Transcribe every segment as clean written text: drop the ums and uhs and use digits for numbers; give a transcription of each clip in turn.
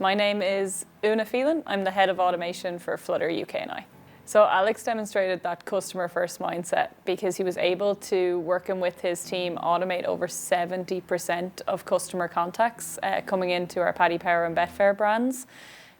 My name is Una Phelan. I'm the head of automation for Flutter UK and I. So Alex demonstrated that customer first mindset because he was able to, working with his team, automate over 70% of customer contacts coming into our Paddy Power and Betfair brands.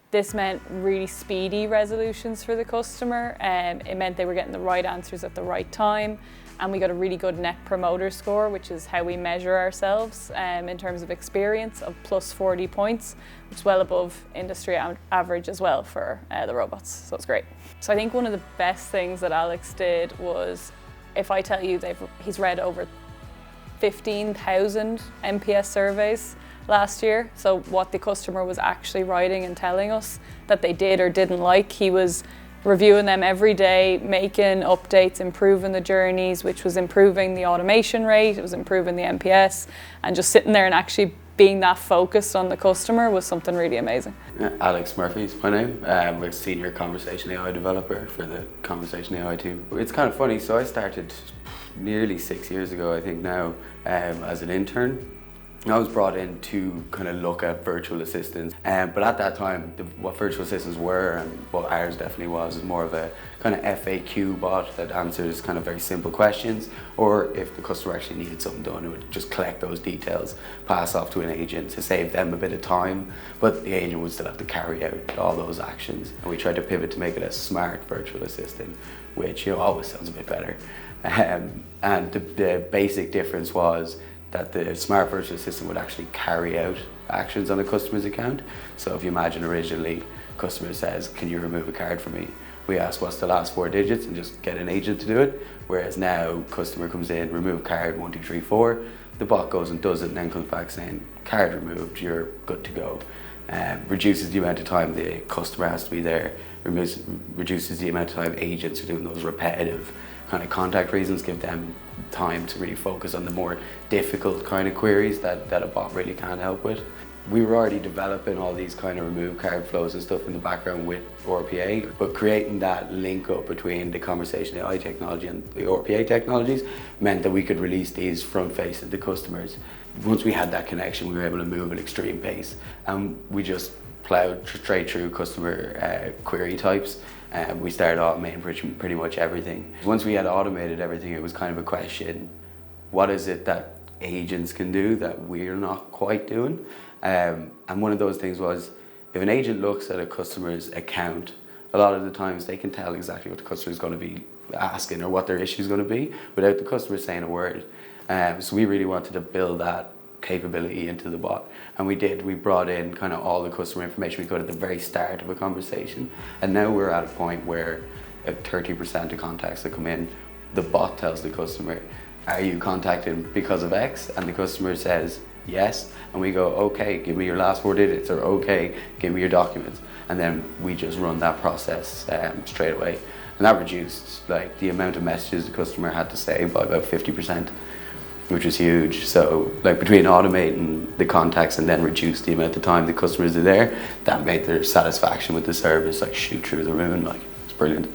This meant really speedy resolutions for the customer. It meant they were getting the right answers at the right time. And we got a really good net promoter score, which is how we measure ourselves in terms of experience, of plus 40 points, which is well above industry average as well for the robots. So it's great. So I think one of the best things that Alex did was, if I tell you he's read over 15,000 NPS surveys last year. So what the customer was actually writing and telling us that they did or didn't like, he was reviewing them every day, making updates, improving the journeys, which was improving the automation rate, it was improving the NPS, and just sitting there and actually being that focused on the customer was something really amazing. Alex Murphy is my name. I'm a senior conversation AI developer for the conversation AI team. It's kind of funny, so I started nearly 6 years ago, I think now, as an intern. I was brought in to kind of look at virtual assistants, but at that time, what virtual assistants were, and what ours definitely was more of a kind of FAQ bot that answers kind of very simple questions, or if the customer actually needed something done, it would just collect those details, pass off to an agent to save them a bit of time, but the agent would still have to carry out all those actions. And we tried to pivot to make it a smart virtual assistant, which always sounds a bit better. And the basic difference was that the smart virtual assistant would actually carry out actions on a customer's account. So if you imagine originally, customer says, can you remove a card for me? We ask what's the last 4 digits and just get an agent to do it. Whereas now, customer comes in, remove card 1, 2, 3, 4. The bot goes and does it and then comes back saying, card removed, you're good to go. Reduces the amount of time the customer has to be there, reduces the amount of time agents are doing those repetitive kind of contact reasons, give them time to really focus on the more difficult kind of queries that a bot really can't help with. We were already developing all these kind of remove card flows and stuff in the background with RPA, but creating that link up between the conversation AI technology and the RPA technologies meant that we could release these front facing to customers. Once we had that connection, we were able to move at extreme pace, and we just plowed straight through customer query types. We started automating pretty much everything. Once we had automated everything, it was kind of a question, what is it that agents can do that we're not quite doing? And one of those things was, if an agent looks at a customer's account, a lot of the times they can tell exactly what the customer is going to be asking or what their issue is going to be without the customer saying a word. So we really wanted to build that capability into the bot, and we did. We brought in kind of all the customer information we could at the very start of a conversation, and now we're at a point where at 30% of contacts that come in, the bot tells the customer, are you contacting because of X? And the customer says yes, and we go, okay, give me your last 4 digits, or okay, give me your documents, and then we just run that process straight away, and that reduced like the amount of messages the customer had to say by about 50%. Which was huge. So like between automating the contacts and then reduce the amount of time the customers are there, that made their satisfaction with the service like shoot through the moon. Like, it's brilliant.